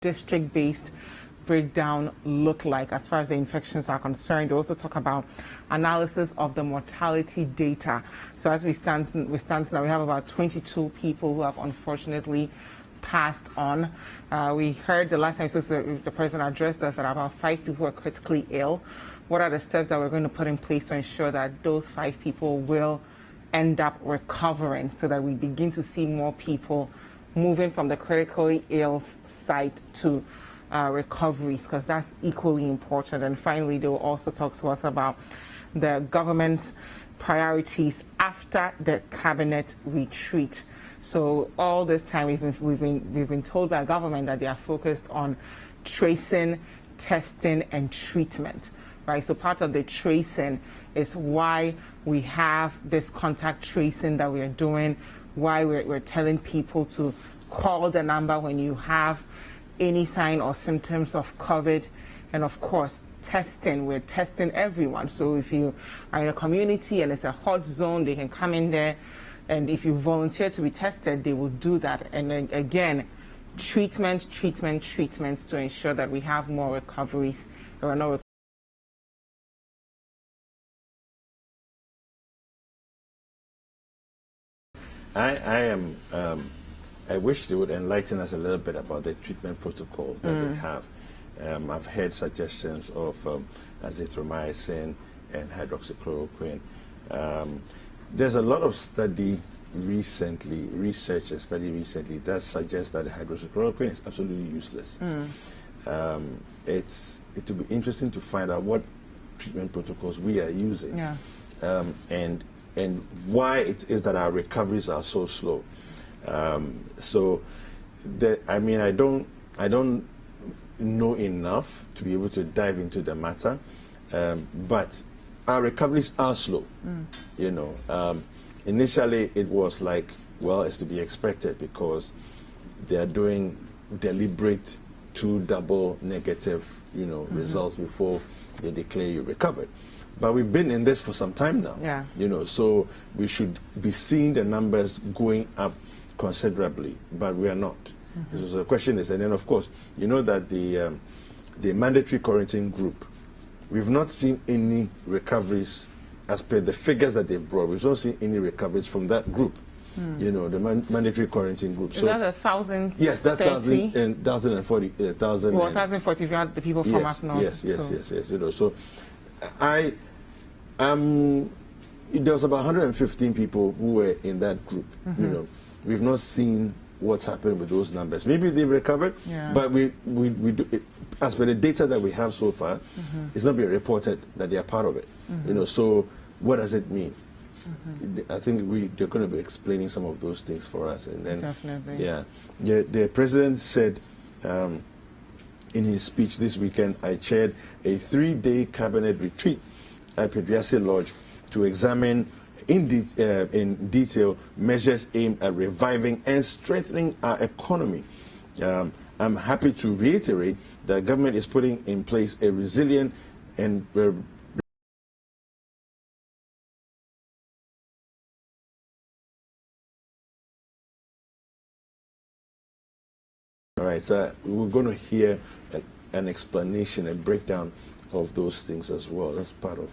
district-based breakdown look like as far as the infections are concerned? They also talk about analysis of the mortality data. So as we stand now, we have about 22 people who have unfortunately passed on. We heard the last time the president addressed us that about 5 people were critically ill. What are the steps that we're going to put in place to ensure that those 5 people will end up recovering so that we begin to see more people moving from the critically ill side to recoveries, because that's equally important. And finally, they will also talk to us about the government's priorities after the cabinet retreat. So all this time we've been told by government that they are focused on tracing, testing, and treatment, right? So part of the tracing is why we have this contact tracing that we are doing, why we're telling people to call the number when you have any sign or symptoms of COVID, and of course testing. We're testing everyone. So if you are in a community and it's a hot zone, they can come in there. And if you volunteer to be tested, they will do that. And then again, treatment to ensure that we have more recoveries. There are no I wish they would enlighten us a little bit about the treatment protocols that they have. I've heard suggestions of azithromycin and hydroxychloroquine. There's a lot of research that suggests that the hydroxychloroquine is absolutely useless. It will be interesting to find out what treatment protocols we are using, and why it is that our recoveries are so slow. I don't know enough to be able to dive into the matter, but our recoveries are slow. Initially it was like, well, it's to be expected because they are doing deliberate 2 double negative, results before they declare you recovered. But we've been in this for some time now, so we should be seeing the numbers going up considerably, but we are not. So the question is, and then of course, you know that the mandatory quarantine group, we've not seen any recoveries as per the figures that they've brought. We've not seen any recoveries from that group, the mandatory quarantine group. Is that 1,000? Yes, that 1,040. 1,000. Well, 1,040 if you had the people from up north. Yes. So there was about 115 people who were in that group. We've not seen what's happened with those numbers. Maybe they've recovered, but we do it, as per the data that we have so far, it's not been reported that they are part of it. So what does it mean? I think they're going to be explaining some of those things for us, and then definitely, the president said in his speech this weekend, I chaired a 3-day cabinet retreat at Pedriasi Lodge to examine in detail measures aimed at reviving and strengthening our economy. I'm happy to reiterate that government is putting in place a resilient and all right, so we're going to hear an explanation, a breakdown of those things as well. That's part of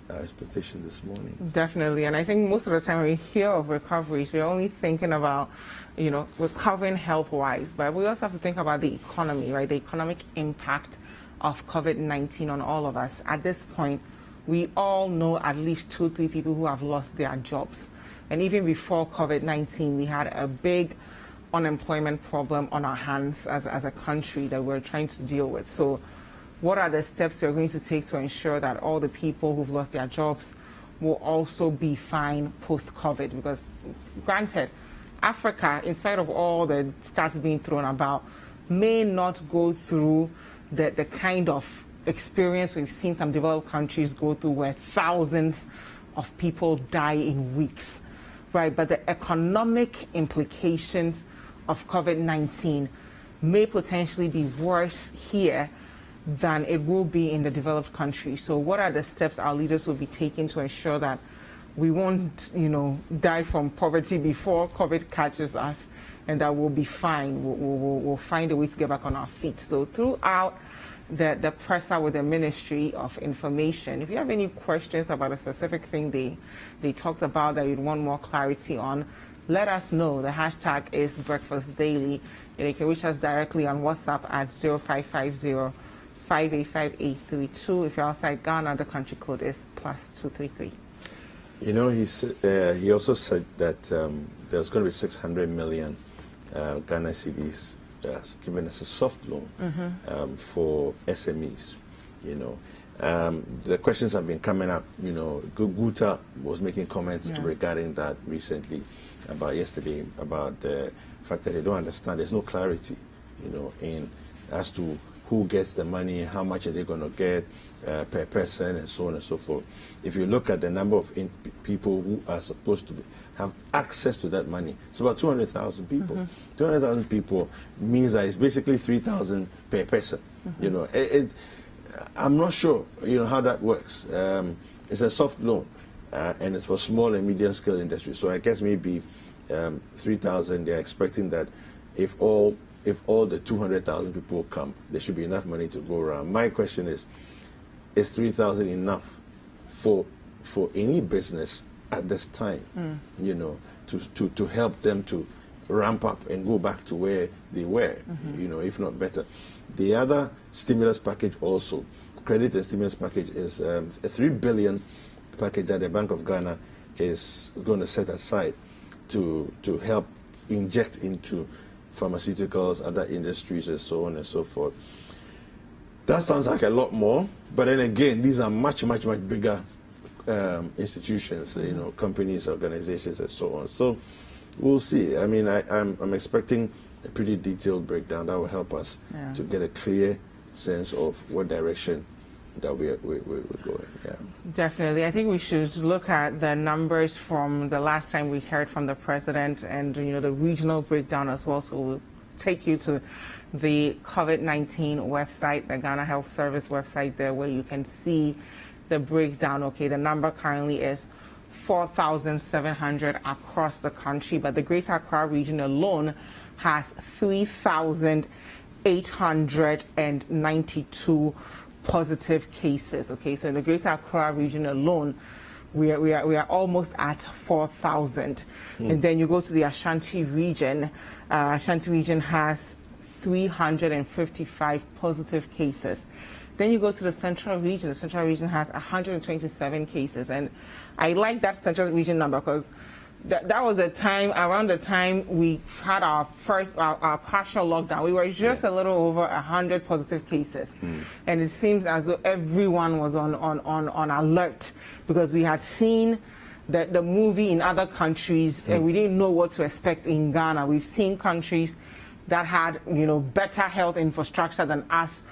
our expectation this morning. Definitely, and I think most of the time when we hear of recoveries, we're only thinking about, recovering health-wise, but we also have to think about the economy, right? The economic impact of COVID-19 on all of us. At this point, we all know at least 2-3 people who have lost their jobs. And even before COVID-19, we had a big unemployment problem on our hands as a country that we're trying to deal with. So what are the steps we're going to take to ensure that all the people who've lost their jobs will also be fine post-COVID? Because granted, Africa, in spite of all the stats being thrown about, may not go through the kind of experience we've seen some developed countries go through, where thousands of people die in weeks, right? But the economic implications of COVID-19 may potentially be worse here than it will be in the developed countries. So what are the steps our leaders will be taking to ensure that we won't, die from poverty before COVID catches us, and that we'll be fine. We'll find a way to get back on our feet. So throughout the presser with the Ministry of Information, if you have any questions about a specific thing they talked about that you'd want more clarity on, let us know. The hashtag is Breakfast Daily. And you can reach us directly on WhatsApp at 0550-585-832. If you're outside Ghana, the country code is +233. He also said that there's going to be 600 million Ghana cedis given as a soft loan for SMEs. The questions have been coming up. Guta was making comments regarding that recently, yesterday, about the fact that they don't understand. There's no clarity, as to who gets the money, how much are they going to get per person, and so on and so forth. If you look at the number of people who are supposed to have access to that money, it's about 200,000 people. 200,000 people means that it's basically 3,000 per person. I'm not sure, how that works. It's a soft loan, and it's for small and medium scale industry. So I guess maybe 3,000. They're expecting that if all the 200,000 people come, there should be enough money to go around. My question is 3,000 enough for any business at this time? To help them to ramp up and go back to where they were, if not better. The other stimulus package also, credit and stimulus package, is a 3 billion package that the Bank of Ghana is going to set aside to help inject into pharmaceuticals, other industries, and so on and so forth. That sounds like a lot more, but then again, these are much, much, much bigger institutions, companies, organizations, and so on. So we'll see. I mean, I'm expecting a pretty detailed breakdown that will help us to get a clear sense of what direction that we're going. Yeah. Definitely. I think we should look at the numbers from the last time we heard from the president, and the regional breakdown as well. So we'll take you to the COVID-19 website, the Ghana Health Service website there, where you can see the breakdown. Okay, the number currently is 4,700 across the country, but the Greater Accra region alone has 3,892 positive cases. Okay, so in the Greater Accra region alone, we are almost at 4,000. And then you go to the Ashanti region. Ashanti region has 355 positive cases. Then you go to the Central region. The Central region has 127 cases, and I like that Central region number because that was around the time we had our partial lockdown. We were just a little over 100 positive cases, and it seems as though everyone was on alert because we had seen the movie in other countries, and we didn't know what to expect in Ghana. We've seen countries that had better health infrastructure than us,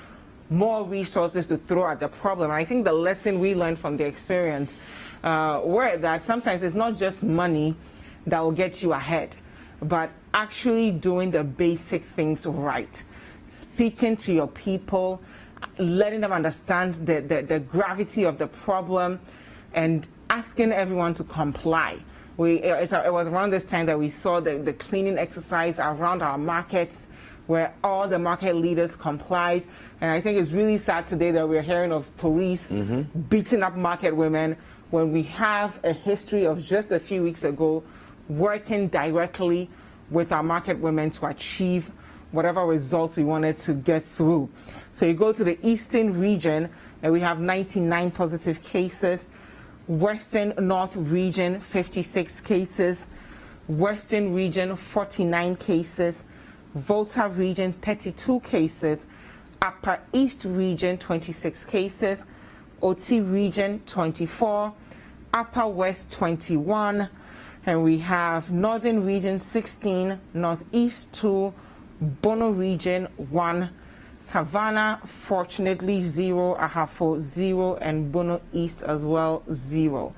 more resources to throw at the problem. And I think the lesson we learned from the experience were that sometimes it's not just money that will get you ahead, but actually doing the basic things right, speaking to your people, letting them understand the gravity of the problem, and asking everyone to comply. It was around this time that we saw the cleaning exercise around our markets, where all the market leaders complied. And I think it's really sad today that we're hearing of police beating up market women when we have a history of just a few weeks ago working directly with our market women to achieve whatever results we wanted to get through. So you go to the Eastern region, and we have 99 positive cases. Western North region, 56 cases. Western region, 49 cases. Volta region, 32 cases. Upper East region, 26 cases. Oti region, 24. Upper West, 21. And we have Northern region, 16. Northeast, 2. Bono region, 1. Savannah, fortunately, 0. Ahafo, 0. And Bono East as well, 0.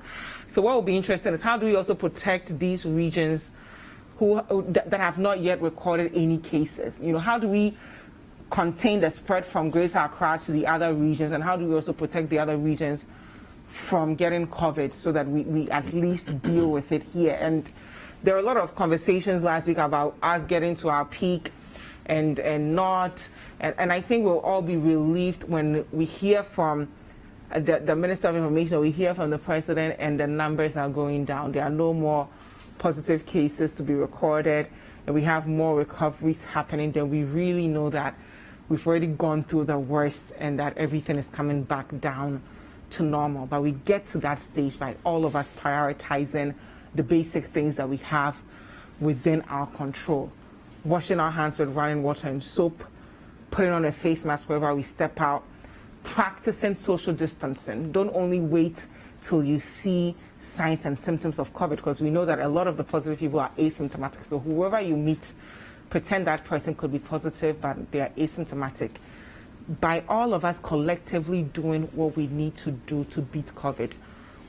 So what will be interesting is how do we also protect these regions that have not yet recorded any cases? How do we contain the spread from Greater Accra to the other regions, and how do we also protect the other regions from getting COVID so that we at least deal with it here. And there were a lot of conversations last week about us getting to our peak and not. And I think we'll all be relieved when we hear from the Minister of Information, we hear from the President, and the numbers are going down. There are no more positive cases to be recorded, and we have more recoveries happening. Then we really know that we've already gone through the worst and that everything is coming back down to normal. But we get to that stage by all of us prioritizing the basic things that we have within our control. Washing our hands with running water and soap, putting on a face mask wherever we step out, practicing social distancing. Don't only wait till you see signs and symptoms of COVID, because we know that a lot of the positive people are asymptomatic. So whoever you meet, pretend that person could be positive, but they are asymptomatic. By all of us collectively doing what we need to do to beat COVID,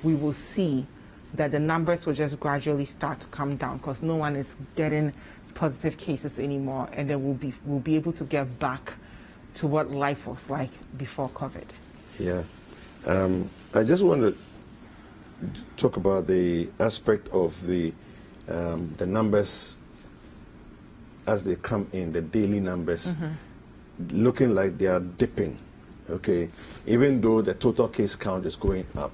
we will see that the numbers will just gradually start to come down, because no one is getting positive cases anymore, and then we'll be able to get back to what life was like before COVID. Yeah. I just want to talk about the aspect of the numbers as they come in, the daily numbers, looking like they are dipping, okay? Even though the total case count is going up,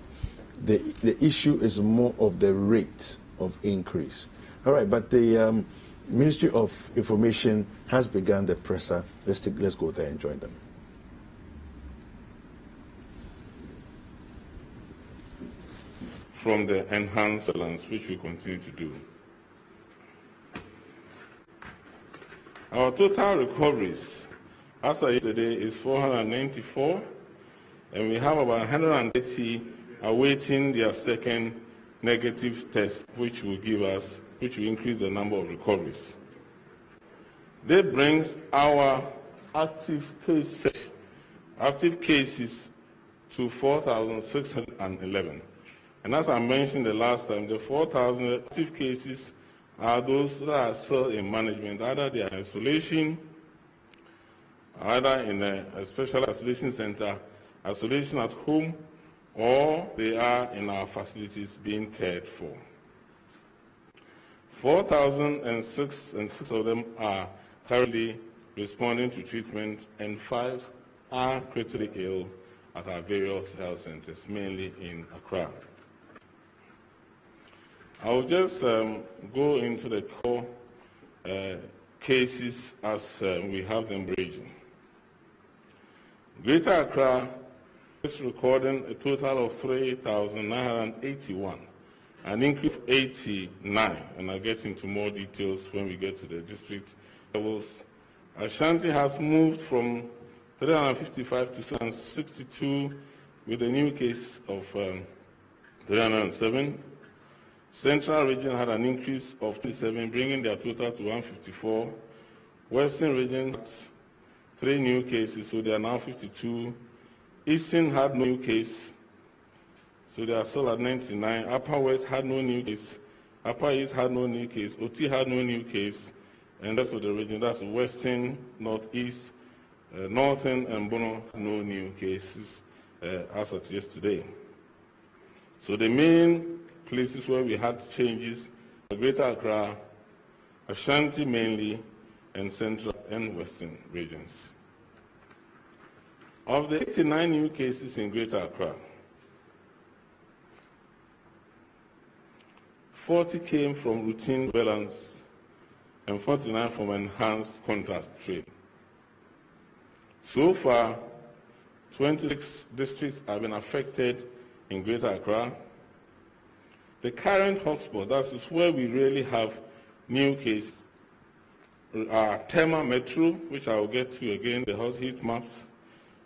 the issue is more of the rate of increase. All right, but the Ministry of Information has begun the presser. Let's go there and join them. From the enhanced surveillance, which we continue to do. Our total recoveries as of yesterday is 494, and we have about 180 awaiting their second negative test, which will increase the number of recoveries. That brings our active cases to 4,611. And as I mentioned the last time, the 4,000 active cases are those that are still in management, either they are in isolation, either in a special isolation center, isolation at home, or they are in our facilities being cared for. 4,006 and 6 of them are currently responding to treatment, and 5 are critically ill at our various health centers, mainly in Accra. I will just go into the core cases as we have them raging. Greater Accra is recording a total of 3,981, an increase of 89, and I'll get into more details when we get to the district levels. Ashanti has moved from 355 to 762 with a new case of 307. Central region had an increase of 27, bringing their total to 154. Western region had 3 new cases, so they are now 52. Eastern had no new case, so they are still at 99. Upper West had no new case. Upper East had no new case. OT had no new case. And the rest of the region, that's Western, Northeast, Northern, and Bono, no new cases as of yesterday. So the main places where we had changes are Greater Accra, Ashanti mainly, and Central and Western regions. Of the 89 new cases in Greater Accra, 40 came from routine surveillance and 49 from enhanced contrast trade. So far, 26 districts have been affected in Greater Accra. The current hotspot, that is where we really have new cases, are Tema Metro, which I will get to again, the house heat maps,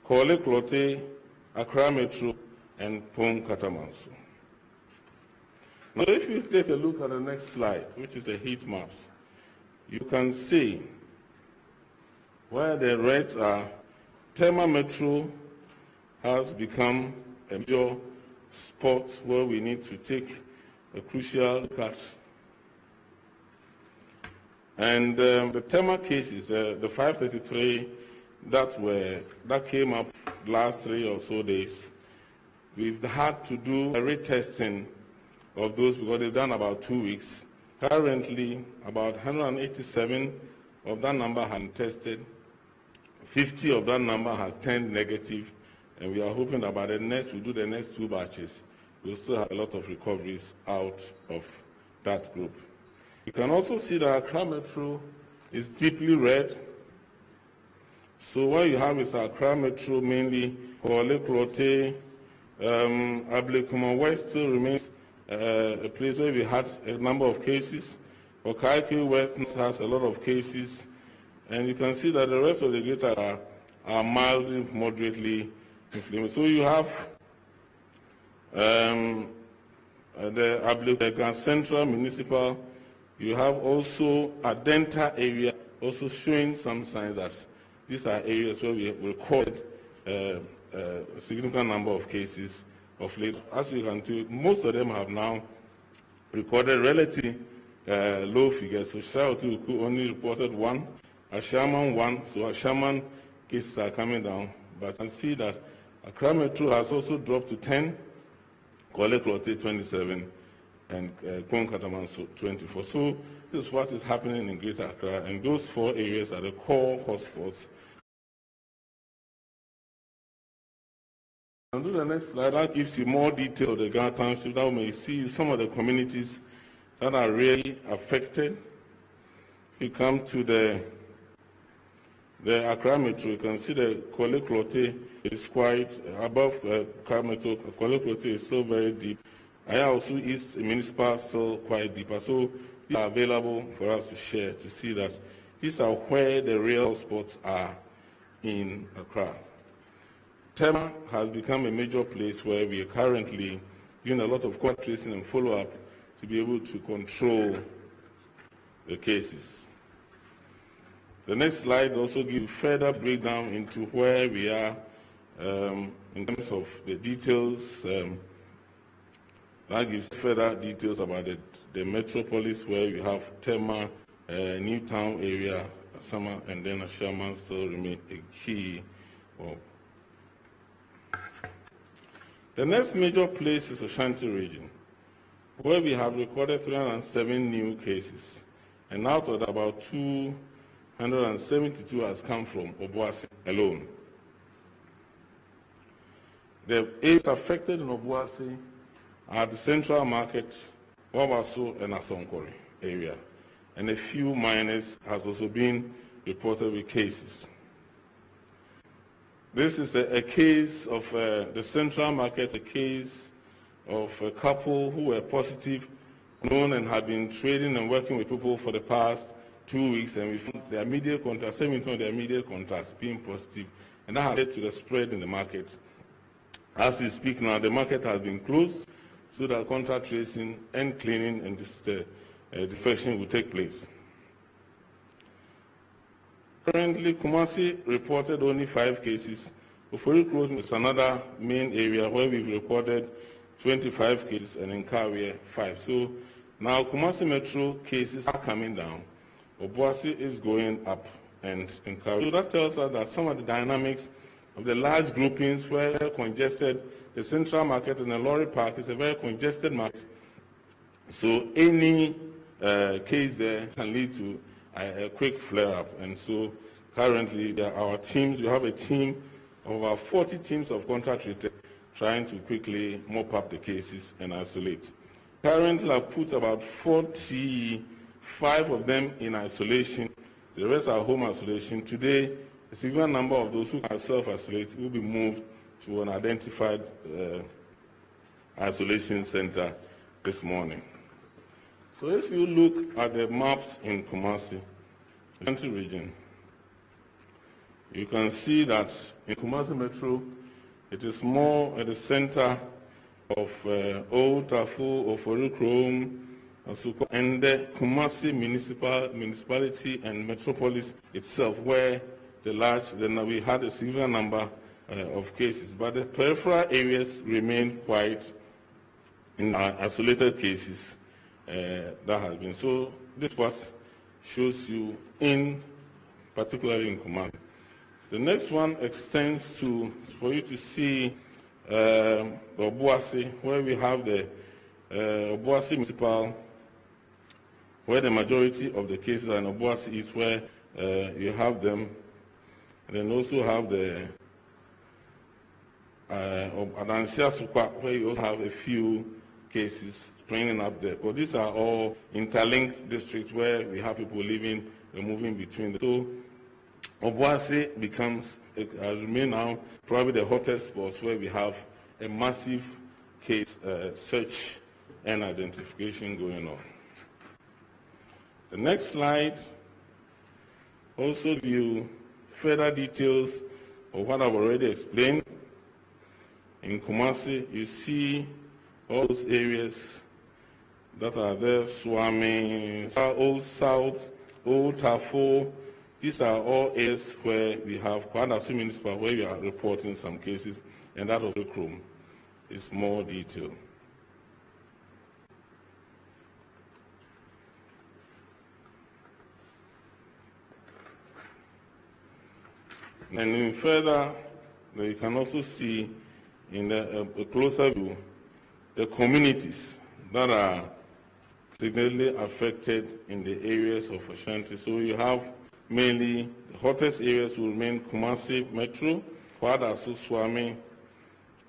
Korle Klote, Accra Metro, and Pong Katamanso. Now, if you take a look at the next slide, which is the heat maps, you can see where the reds are. Tema Metro has become a major spot where we need to take a crucial look at. And the Tema cases, the 533 that came up last 3 or so days, we've had to do a retesting of those because they've done about 2 weeks. Currently, about 187 of that number have been tested. 50 of that number has turned negative, and we are hoping that by the next, we do the next 2 batches, we'll still have a lot of recoveries out of that group. You can also see that Accra Metro is deeply red. So what you have is Accra Metro mainly, Korle Krote, Ablekuma West still remains a place where we had a number of cases. Okaike West has a lot of cases. And you can see that the rest of the greater are mildly, moderately inflamed. So you have the Ablekuma Central Municipal. You have also Adenta area also showing some signs that these are areas where we have recorded a significant number of cases of late. As you can tell, most of them have now recorded relatively low figures. So Shautu only reported 1, Ashaman 1, so Ashaman cases are coming down. But you can see that Accra Metro has also dropped to 10, Korle Krote 27, and Kataman 24. So this is what is happening in Greater Accra, and those 4 areas are the core hotspots. I'll do the next slide. That gives you more details of the Ghana Township. That we may see some of the communities that are really affected. If you come to the Accra Metro, you can see the Korle Krote is quite above Accra Metro. Korle Krote is still very deep. Also East Municipal still quite deeper. So these are available for us to share to see that these are where the real spots are in Accra. Tema has become a major place where we are currently doing a lot of contact tracing and follow-up to be able to control the cases. The next slide also gives further breakdown into where we are in terms of the details. That gives further details about the metropolis where we have Tema, Newtown area, Asama, and then Ashaman still remain a key. The next major place is Ashanti region, where we have recorded 307 new cases, and out of that, about 272 has come from Obuasi alone. The areas affected in Obuasi are the Central Market, Wabaso, and Asonkori area, and a few miners has also been reported with cases. This is a case of the Central Market, a case of a couple who were positive, known and had been trading and working with people for the past 2 weeks, and we found their immediate contacts, 17 of their immediate contacts being positive, and that has led to the spread in the market. As we speak now, the market has been closed so that contact tracing and cleaning and disinfection will take place. Currently, Kumasi reported only 5 cases. Ofori Road is another main area where we've recorded 25 cases, and in Kawe 5. So now Kumasi Metro cases are coming down. Obuasi is going up, and in Kawe. So that tells us that some of the dynamics of the large groupings where congested, the Central Market and the Lorry Park is a very congested market. So any case there can lead to a quick flare-up. And so currently, our teams, we have a team of about 40 teams of contact treaters trying to quickly mop up the cases and isolate. Currently, I've put about 45 of them in isolation. The rest are home isolation. Today, a significant number of those who can self-isolate will be moved to an identified isolation center this morning. So if you look at the maps in Kumasi, the country region, you can see that in Kumasi Metro, it is more at the center of Old Tafo, Ofori Chrome, and the Kumasi municipality and metropolis itself, where we had a significant number of cases. But the peripheral areas remain quite in isolated cases. That has been. So this what shows you particularly in Kumasi. The next one extends for you to see Obuasi, where we have the Obuasi Municipal, where the majority of the cases are in Obuasi is where you have them. And then also have the Adansia Sukwa, where you also have a few cases springing up there. But these are all interlinked districts where we have people living and moving between them. So Obuasi becomes, remain now, probably the hottest spots where we have a massive case search and identification going on. The next slide also gives you further details of what I've already explained. In Kumasi, you see all those areas that are there, Swami, Old South, Old Tafo. These are all areas where we have Kwadasi Municipal, where we are reporting some cases, and that of the Chrome is more detailed. And in further, you can also see in a closer view the communities that are significantly affected in the areas of Ashanti. So you have mainly the hottest areas will remain Kumasi Metro, Kwadaso, Swami,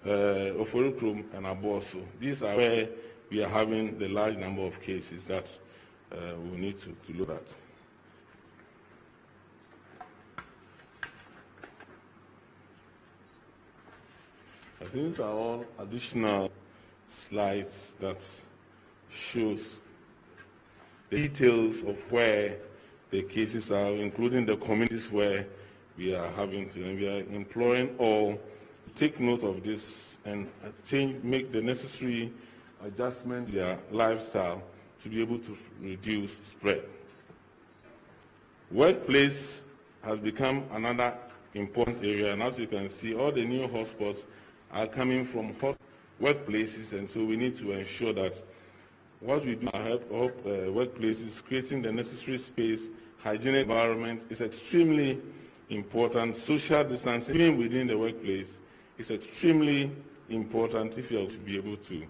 Oforikrum, and Aboso. These are where we are having the large number of cases that we need to look at. I think these are all additional slides that shows the details of where the cases are, including the communities where we are having to, and we are imploring all to take note of this and make the necessary adjustment to their lifestyle to be able to reduce spread. Workplace has become another important area, and as you can see, all the new hotspots are coming from hot workplaces, and so we need to ensure that what we do to help workplaces, creating the necessary space, hygienic environment is extremely important. Social distancing, even within the workplace, is extremely important if you are to be able to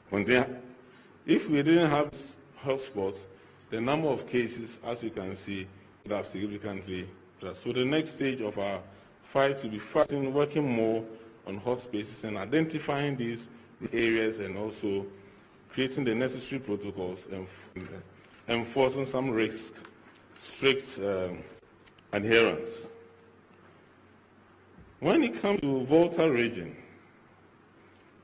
contain. If we didn't have hotspots, the number of cases, as you can see, would have significantly dropped. So the next stage of our fight will be working more on hot spaces and identifying these areas, and also creating the necessary protocols and enforcing some strict adherence. When it comes to Volta region,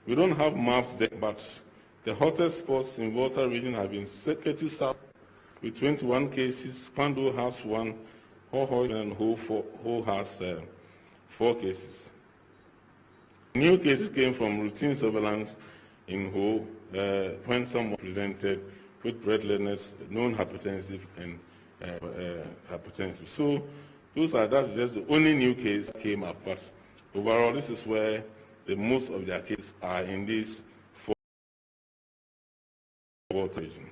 we don't have maps there, but the hottest spots in Volta region have been Seketi South with 21 cases, Pando has 1, Hoho and Ho has 4 cases. New cases came from routine surveillance in Ho, when someone presented with breathlessness, non-hypertensive, and hypertensive. So that's just the only new case that came up. But overall, this is where the most of their cases are in this 4 region.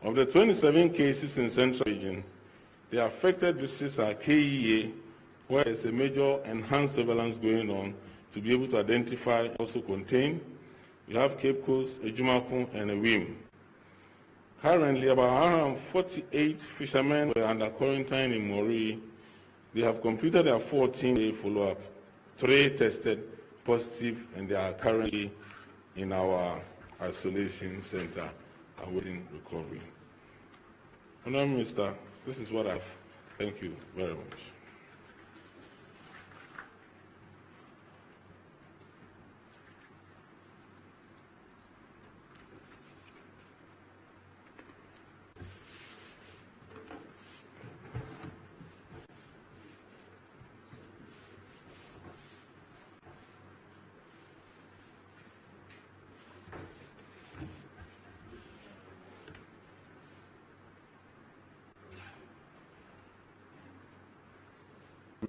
Of the 27 cases in Central region, the affected districts are KEA, where there's a major enhanced surveillance going on to be able to identify and also contain. We have Cape Coast, Ejumakun, and Ewim. Currently, about 148 fishermen were under quarantine in Mori. They have completed their 14-day follow-up. 3 tested positive, and they are currently in our isolation center awaiting recovery. Honourable Minister, this is what I've. Thank you very much.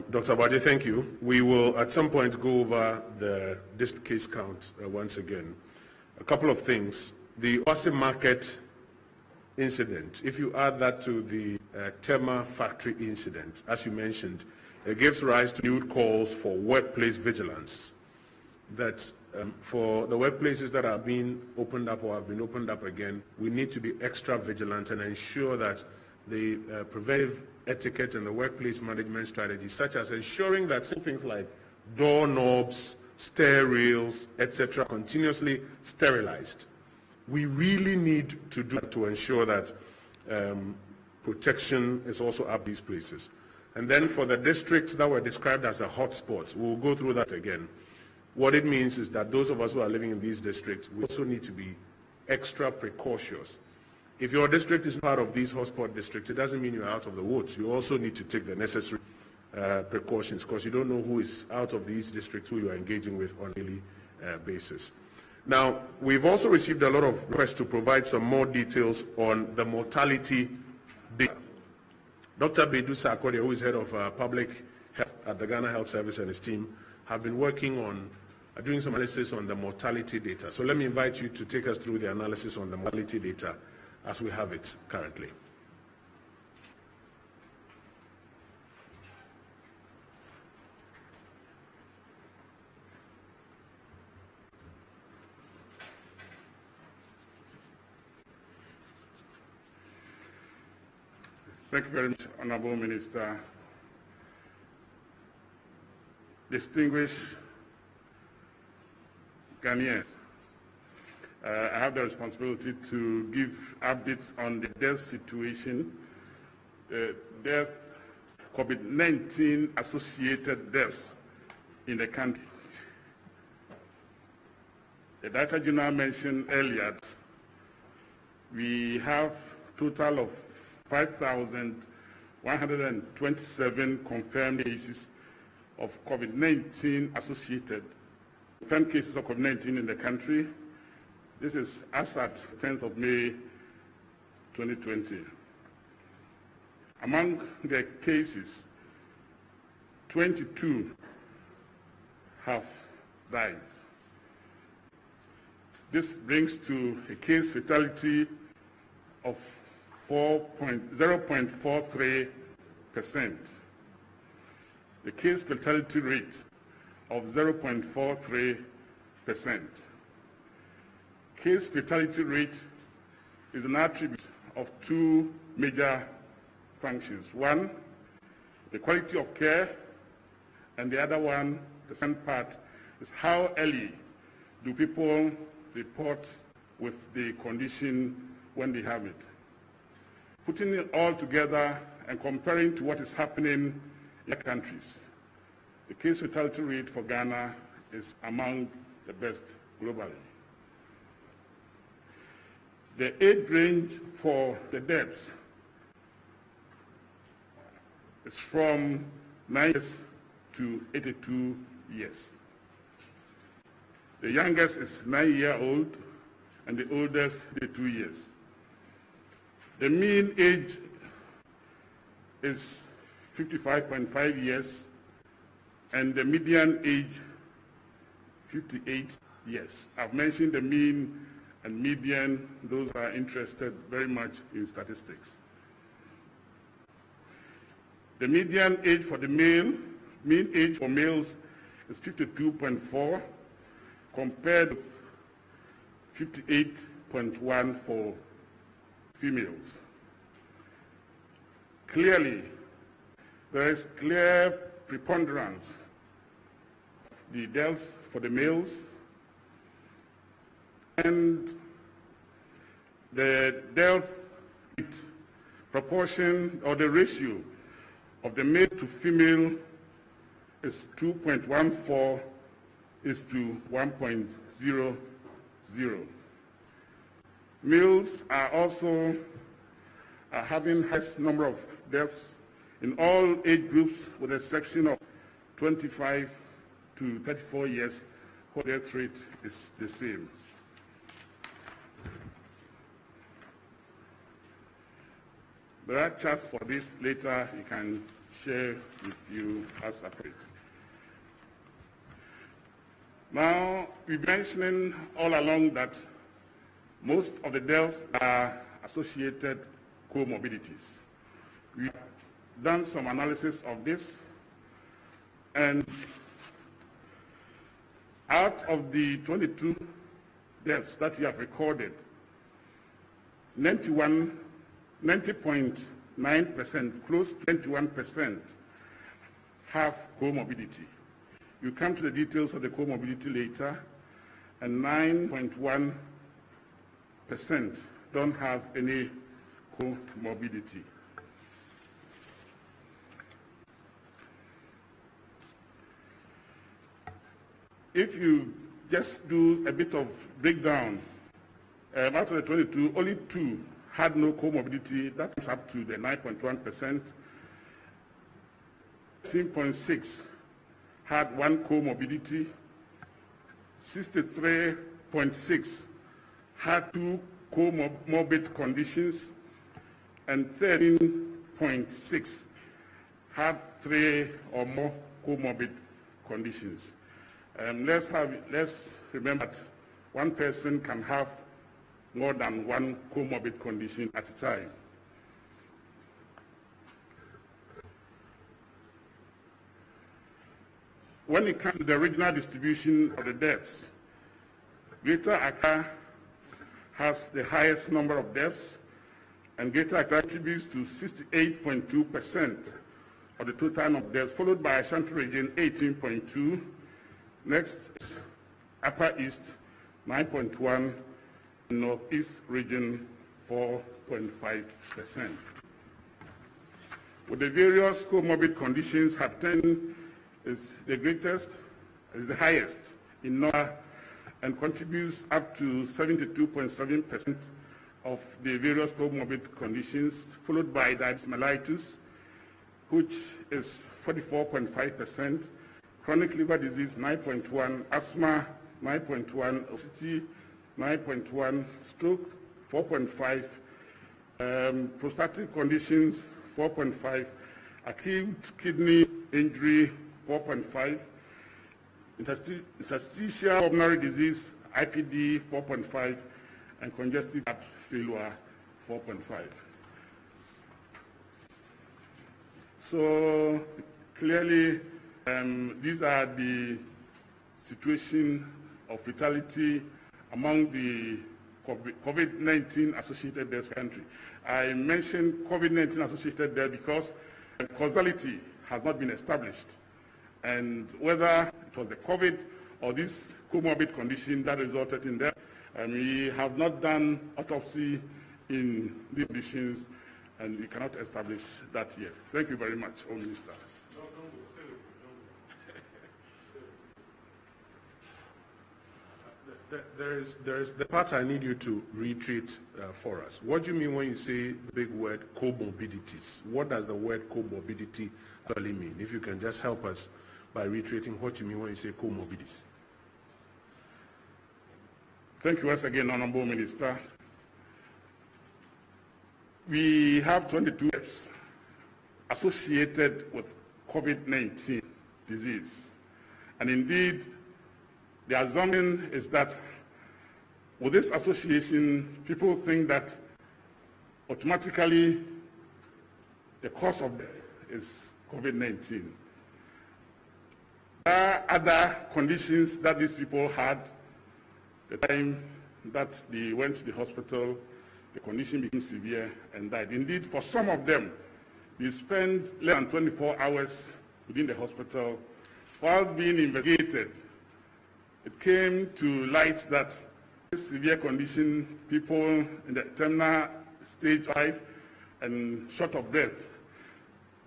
Dr. Abadi, thank you. We will at some point go over this case count once again. A couple of things. The Oasi Market incident, if you add that to the Tema factory incident, as you mentioned, it gives rise to new calls for workplace vigilance. that for the workplaces that are being opened up or have been opened up again, we need to be extra vigilant and ensure that the preventive etiquette and the workplace management strategies, such as ensuring that things like door knobs, stair rails, etc., continuously sterilized. We really need to do that to ensure that protection is also up these places. And then for the districts that were described as the hotspots, we'll go through that again. What it means is that those of us who are living in these districts, we also need to be extra precautious. If your district is part of these hotspot districts, it doesn't mean you're out of the woods. You also need to take the necessary precautions, because you don't know who is out of these districts who you are engaging with on a daily basis. Now, we've also received a lot of requests to provide some more details on the mortality data. Dr. Bedu Sarkodie, who is head of public health at the Ghana Health Service, and his team have been working on doing some analysis on the mortality data. So let me invite you to take us through the analysis on the mortality data as we have it currently. Thank you very much, Honorable Minister. Distinguished Ghanaians, I have the responsibility to give updates on the death situation, COVID-19 associated deaths in the country. The Director General mentioned earlier that we have a total of 5,127 confirmed cases of COVID-19 associated, confirmed cases of COVID-19 in the country. This is as at 10th of May 2020. Among the cases, 22 have died. This brings to a case fatality of 0.43%. The case fatality rate of 0.43%. Case fatality rate is an attribute of two major functions. One, the quality of care, and the other one, the second part, is how early do people report with the condition when they have it. Putting it all together and comparing to what is happening in other countries, the case fatality rate for Ghana is among the best globally. The age range for the deaths is from 9 years to 82 years. The youngest is 9-year-old and the oldest 82 years. The mean age is 55.5 years and the median age 58 years. I've mentioned the mean and median. Those are interested very much in statistics. The median age for the male, mean age for males is 52.4 compared with 58.1 for females. Clearly, there is clear preponderance of the deaths for the males, and the death rate proportion or the ratio of the male to female is 2.14 is to 1.00. Males are also having highest number of deaths in all age groups, with the exception of 25 to 34 years, where death rate is the same. There are charts for this later. You can share with you as appropriate. Now, we're mentioning all along that most of the deaths are associated comorbidities. We've done some analysis of this, and Out of the 22 deaths that we have recorded, 90.9%, close to 21%, have comorbidity. You come to the details of the comorbidity later, and 9.1% don't have any comorbidity. If you just do a bit of breakdown, out of the 22, only 2 had no comorbidity. That comes up to the 9.1%. 16.6 had 1 comorbidity. 63.6 had 2 comorbid conditions, and 13.6 had 3 or more comorbid conditions. Let's remember that one person can have more than 1 comorbid condition at a time. When it comes to the regional distribution of the deaths, Greater Accra has the highest number of deaths, and Greater Accra contributes to 68.2% of the total number of deaths, followed by Ashanti region 18.2%. Next, Upper East 9.1%, Northeast region 4.5%. With the various comorbid conditions, hypertension is the greatest, is the highest in number, and contributes up to 72.7% of the various comorbid conditions, followed by diabetes mellitus, which is 44.5%, chronic liver disease 9.1%, asthma 9.1%, obesity 9.1%, stroke 4.5%, prostatic conditions 4.5%, acute kidney injury 4.5%, interstitial pulmonary disease IPD 4.5%, and congestive heart failure 4.5%. So clearly, these are the situation of fatality among the COVID-19 associated deaths in the country. I mentioned COVID-19 associated death because causality has not been established, and whether it was the COVID or this comorbid condition that resulted in death, we have not done autopsy in these conditions, and we cannot establish that yet. Thank you very much, Minister. There is the part I need you to reiterate for us. What do you mean when you say the big word comorbidities? What does the word comorbidity actually mean? If you can just help us by reiterating what you mean when you say comorbidities. Thank you once again, Honorable Minister. We have 22 deaths associated with COVID-19 disease. And indeed, the assumption is that with this association, people think that automatically the cause of death is COVID-19. There are other conditions that these people had the time that they went to the hospital. The condition became severe and died. Indeed, for some of them, they spent less than 24 hours within the hospital while being investigated. It came to light that this severe condition, people in the terminal stage 5 and short of breath.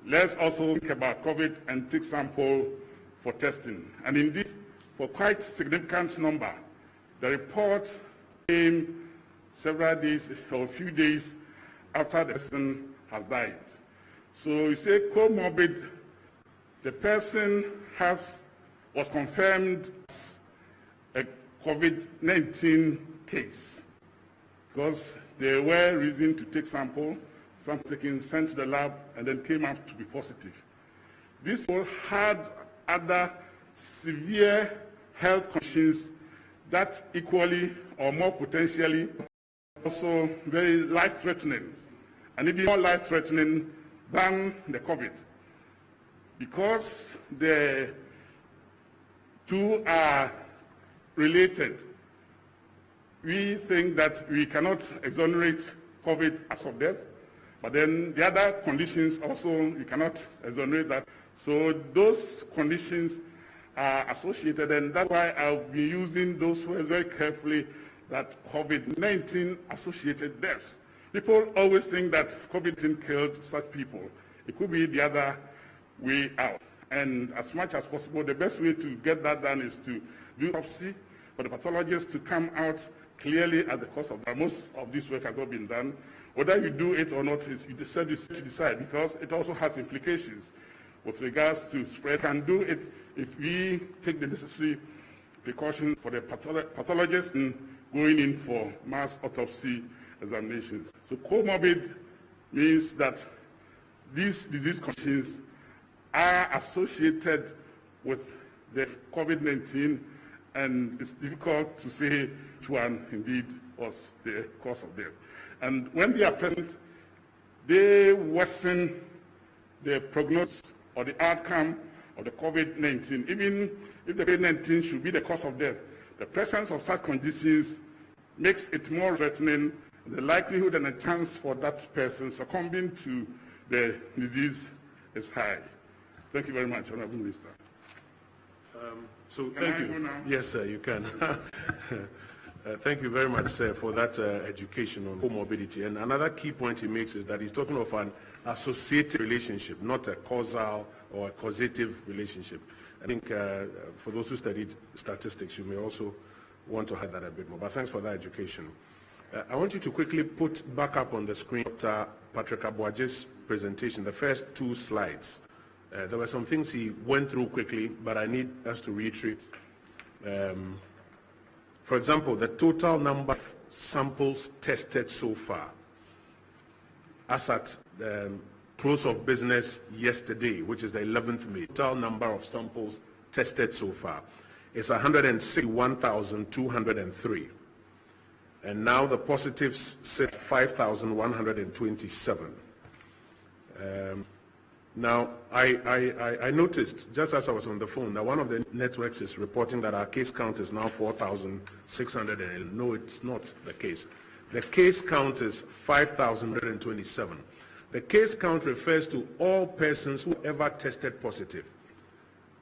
Let's also think about COVID and take sample for testing. And indeed, for quite significant number, the report came several days or a few days after the person has died. So you say comorbid, the person was confirmed as a COVID-19 case because there were reason to take sample, some taken, sent to the lab, and then came out to be positive. These people had other severe health conditions that equally or more potentially also very life-threatening, and even more life-threatening than the COVID, because the two are related. We think that we cannot exonerate COVID as of death, but then the other conditions also, you cannot exonerate that. So those conditions are associated, and that's why I'll be using those words very carefully, that COVID-19 associated deaths. People always think that COVID-19 killed such people. It could be the other way out. And as much as possible, the best way to get that done is to do autopsy for the pathologist to come out clearly at the cause of that. Most of this work has not been done. Whether you do it or not is you decide to decide, because it also has implications with regards to spread. Can do it if we take the necessary precautions for the pathologist in going in for mass autopsy examinations. So comorbid means that these disease conditions are associated with the COVID-19, and it's difficult to say which one indeed was the cause of death. And when they are present, they worsen the prognosis or the outcome of the COVID-19. Even if the COVID-19 should be the cause of death, the presence of such conditions makes it more threatening. The likelihood and the chance for that person succumbing to the disease is high. Thank you very much, Honorable Minister. Thank you. Yes, sir, you can. Thank you very much, sir, for that education on comorbidity. And another key point he makes is that he's talking of an associated relationship, not a causal or a causative relationship. I think for those who studied statistics, you may also want to hide that a bit more. But thanks for that education. I want you to quickly put back up on the screen Dr. Patrick Abuaje's presentation, the first two slides. There were some things he went through quickly, but I need us to reiterate. For example, the total number of samples tested so far, as at close of business yesterday, which is the 11th May, total number of samples tested so far is 161,203. And now the positives sit 5,127. Now, I noticed, just as I was on the phone, that one of the networks is reporting that our case count is now 4,600. No, it's not the case. The case count is 5,127. The case count refers to all persons who ever tested positive.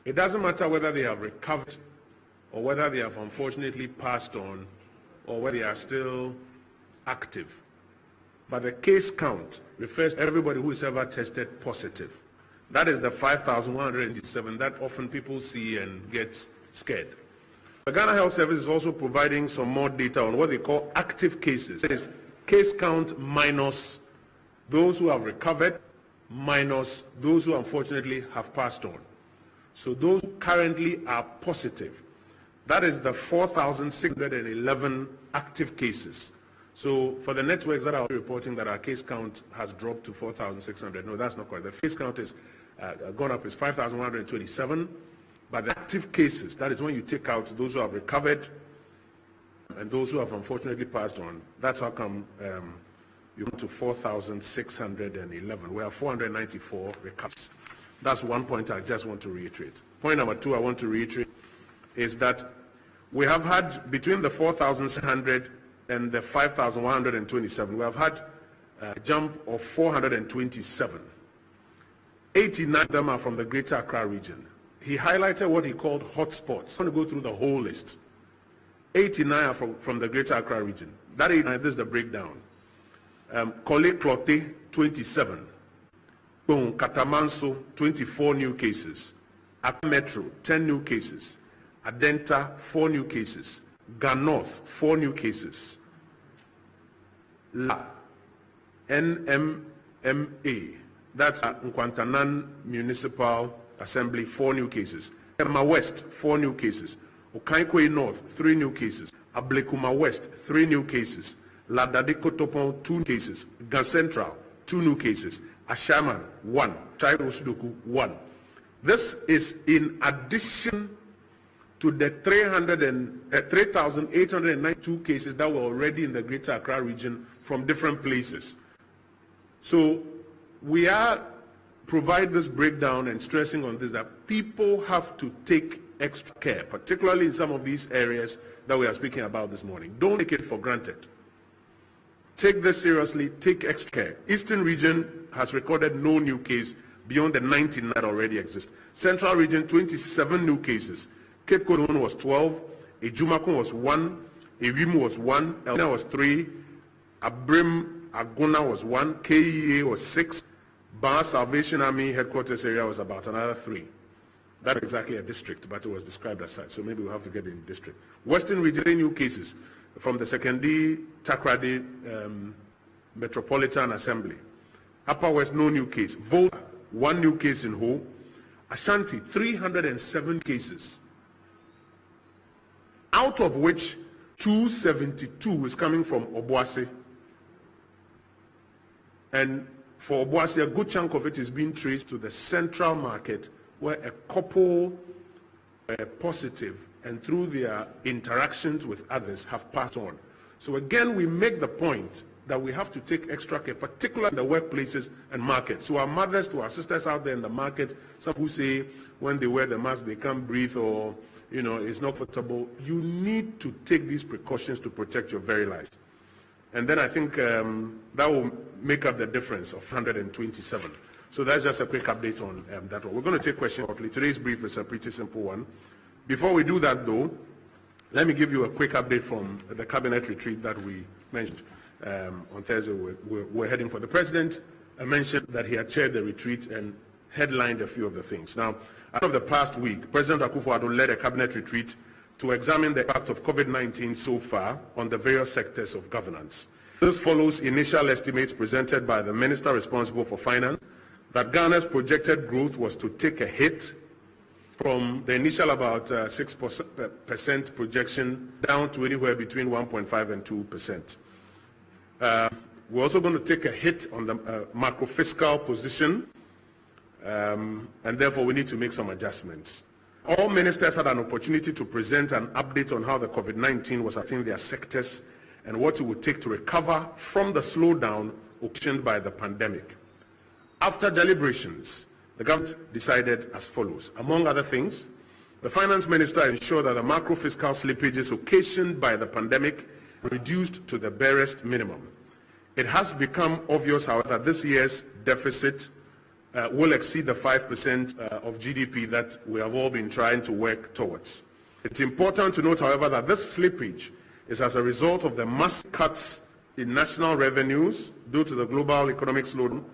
It doesn't matter whether they have recovered or whether they have unfortunately passed on or whether they are still active. But the case count refers to everybody who has ever tested positive. That is the 5,187 that often people see and get scared. The Ghana Health Service is also providing some more data on what they call active cases. That is case count minus those who have recovered, minus those who unfortunately have passed on. So those who currently are positive, that is the 4,611 active cases. So for the networks that are reporting that our case count has dropped to 4,600, no, that's not correct. The case count is gone up is 5,127, but the active cases, that is when you take out those who have recovered and those who have unfortunately passed on, that's how come you went to 4,611. We have 494 recoveries. That's one point I just want to reiterate. Point number two I want to reiterate is that we have had between the 4,600 and the 5,127, we have had a jump of 427. 89 of them are from the Greater Accra region. He highlighted what he called hotspots. I'm going to go through the whole list. 89 are from the Greater Accra region. That 89, this is the breakdown. Kole Klote, 27. Bon Katamanso, 24 new cases. Accra Metro, 10 new cases. Adenta, 4 new cases. Ganorth, 4 new cases. La, NMMA, that's Nkwantanan Municipal Assembly, 4 new cases. Kerma West, 4 new cases. Okankwe North, 3 new cases. Ablekuma West, 3 new cases. Ladadiko Topon, 2 cases. Gan Central, 2 new cases. Ashaman, 1. Chaiwo Sudoku, 1. This is in addition to the 3,892 cases that were already in the Greater Accra region from different places. So we are provide this breakdown and stressing on this, that people have to take extra care, particularly in some of these areas that we are speaking about this morning. Don't take it for granted. Take this seriously, take extra care. Eastern region has recorded no new case beyond the 19 that already exist. Central region, 27 new cases. Cape Coast was 12, Ejumakon was 1, Ewim was 1, Elna was 3, Abrim Agona was 1, KEA was 6, Bar Salvation Army headquarters area was about another 3. That's exactly a district, but it was described as such, so maybe we'll have to get in district. Western region, new cases from the Sekondi, Takrady Metropolitan Assembly. Upper West, no new case. Volta, 1 new case in Ho. Ashanti, 307 cases, out of which 272 is coming from Obuasi. And for Obuasi, a good chunk of it is being traced to the central market, where a couple were positive and through their interactions with others have passed on. So again, we make the point that we have to take extra care, particularly in the workplaces and markets. So our mothers, to our sisters out there in the market, some who say when they wear the mask they can't breathe or it's not comfortable, you need to take these precautions to protect your very lives. And then I think that will make up the difference of 127. So that's just a quick update on that one. We're going to take questions shortly. Today's brief is a pretty simple one. Before we do that, though, let me give you a quick update from the cabinet retreat that we mentioned on Thursday. We're heading for. The president mentioned that he had chaired the retreat and headlined a few of the things. Now, out of the past week, President Akufo-Addo led a cabinet retreat to examine the impact of COVID-19 so far on the various sectors of governance. This follows initial estimates presented by the minister responsible for finance that Ghana's projected growth was to take a hit from the initial about 6% projection down to anywhere between 1.5 and 2%. We're also going to take a hit on the macro-fiscal position, and therefore we need to make some adjustments. All ministers had an opportunity to present an update on how the COVID-19 was affecting their sectors and what it would take to recover from the slowdown occasioned by the pandemic. After deliberations, the government decided as follows. Among other things, the finance minister ensured that the macro-fiscal slippages occasioned by the pandemic were reduced to the barest minimum. It has become obvious, however, that this year's deficit will exceed the 5% of GDP that we have all been trying to work towards. It's important to note, however, that this slippage is as a result of the mass cuts in national revenues due to the global economic slowdown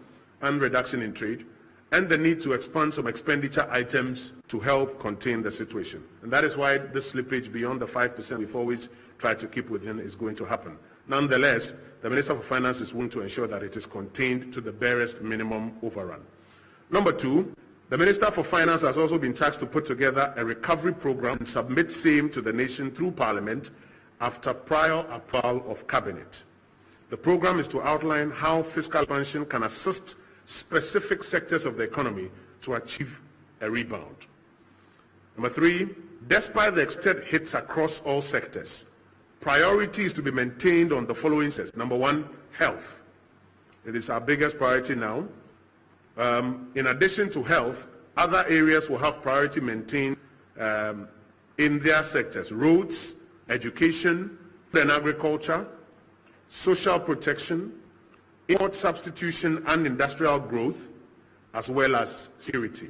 and reduction in trade, and the need to expand some expenditure items to help contain the situation. And that is why this slippage beyond the 5% we've always tried to keep within is going to happen. Nonetheless, the Minister for Finance is willing to ensure that it is contained to the barest minimum overrun. Number 2, the Minister for Finance has also been tasked to put together a recovery program and submit same to the nation through Parliament after prior approval of Cabinet. The program is to outline how fiscal expansion can assist specific sectors of the economy to achieve a rebound. Number 3, despite the extent hits across all sectors, priority is to be maintained on the following sectors. Number 1, health. It is our biggest priority now. In addition to health, other areas will have priority maintained in their sectors: roads, education, food and agriculture, social protection, import substitution and industrial growth, as well as security.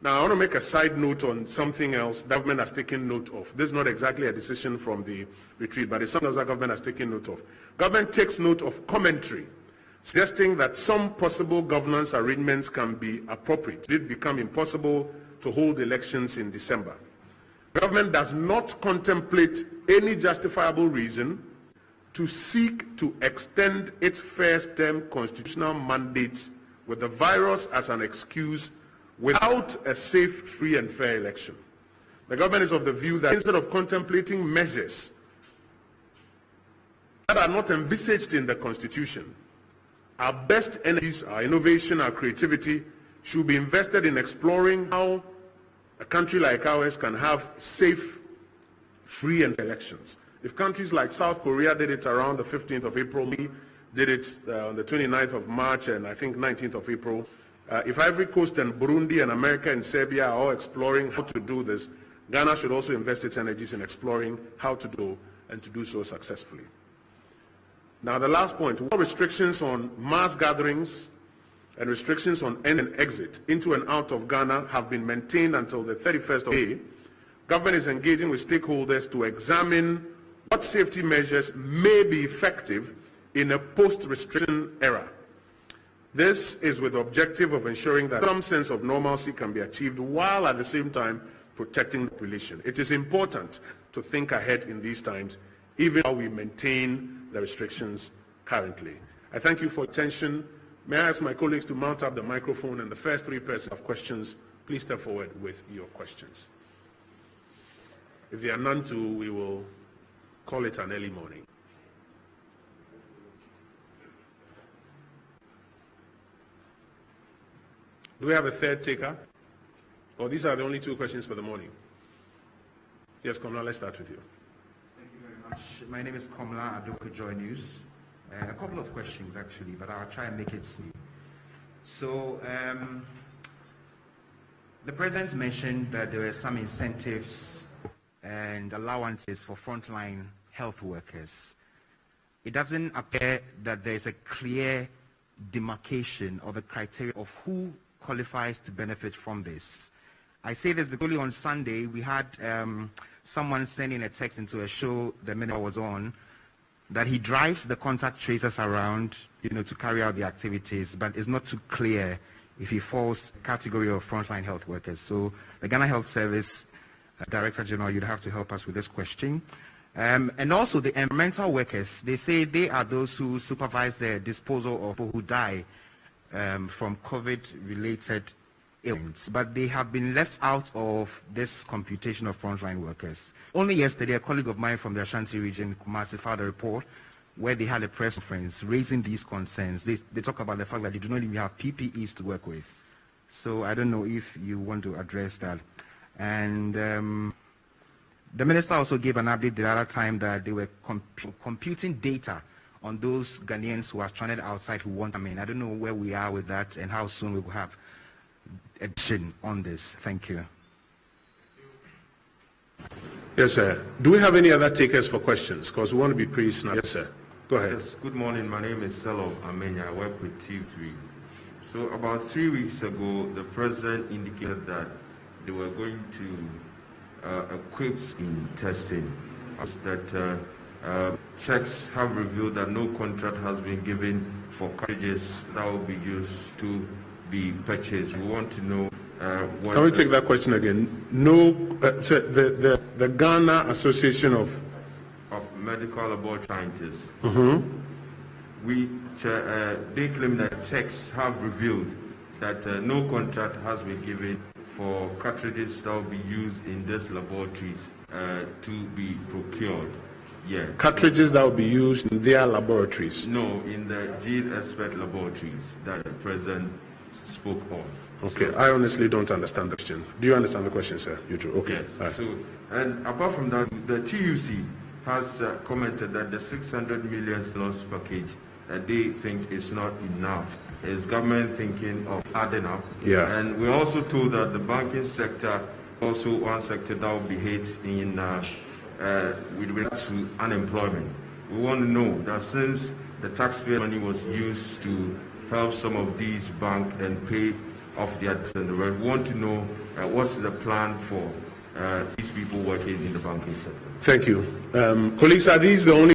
Now, I want to make a side note on something else the government has taken note of. This is not exactly a decision from the retreat, but it's something else the government has taken note of. Government takes note of commentary suggesting that some possible governance arrangements can be appropriate. It become impossible to hold elections in December. Government does not contemplate any justifiable reason to seek to extend its first-term constitutional mandates with the virus as an excuse without a safe, free and fair election. The government is of the view that instead of contemplating measures that are not envisaged in the Constitution, our best energies, our innovation, our creativity should be invested in exploring how a country like ours can have safe, free and fair elections. If countries like South Korea did it around the 15th of April, we did it on the 29th of March and I think 19th of April, If Ivory Coast and Burundi and America and Serbia are all exploring how to do this, Ghana should also invest its energies in exploring how to do and to do so successfully. Now, the last point, while restrictions on mass gatherings and restrictions on end and exit into and out of Ghana have been maintained until the 31st of May, government is engaging with stakeholders to examine what safety measures may be effective in a post-restriction era. This is with the objective of ensuring that some sense of normalcy can be achieved while at the same time protecting the population. It is important to think ahead in these times, even while we maintain the restrictions currently. I thank you for your attention. May I ask my colleagues to mount up the microphone, and the first three persons of questions, please step forward with your questions. If there are none to, we will call it an early morning. Do we have a third taker? Or these are the only two questions for the morning? Yes, Komla, let's start with you. Thank you very much. My name is Komla Adoka, Joy News. A couple of questions, actually, but I'll try and make it easy. So, the President mentioned that there were some incentives and allowances for frontline health workers. It doesn't appear that there's a clear demarcation of a criteria of who qualifies to benefit from this. I say this because on Sunday we had someone sending a text into a show the minister was on that he drives the contact tracers around, to carry out the activities, but it's not too clear if he falls category of frontline health workers. So the Ghana Health Service Director General, you'd have to help us with this question. And also the environmental workers, they say they are those who supervise the disposal of people who die from COVID-related ailments, but they have been left out of this computation of frontline workers. Only yesterday, a colleague of mine from the Ashanti region, Kumasi, filed a report where they had a press conference raising these concerns. They talk about the fact that they do not even have PPEs to work with. So I don't know if you want to address that. And the minister also gave an update the other time that they were computing data on those Ghanaians who are stranded outside who want to come in. I don't know where we are with that and how soon we will have action on this. Thank you. Yes, sir. Do we have any other takers for questions? Because we want to be pretty snap. Yes, sir. Go ahead. Yes, good morning. My name is Selo Amenya. I work with TV3. So about 3 weeks ago, the president indicated that they were going to equip in testing. That checks have revealed that no contract has been given for cartridges that will be used to be purchased. We want to know what... Can we take that question again? No, the Ghana Association of Medical Laboratory Scientists. Mm-hmm. They claim that checks have revealed that no contract has been given for cartridges that will be used in these laboratories to be procured. Yeah. Cartridges that will be used in their laboratories? No, in the gene expert laboratories that the president spoke on. Okay, so, I honestly don't understand the question. Do you understand the question, sir? You do? Okay. Yes. Right. So, and apart from that, the TUC has commented that the $600 million loss package that they think is not enough. Is government thinking of adding up? Yeah. And we're also told that the banking sector, also one sector that will be hit in with regard to unemployment. We want to know that since the taxpayer money was used to help some of these banks and pay off their debt, we want to know what's the plan for these people working in the banking sector. Thank you. Colleagues, are these the only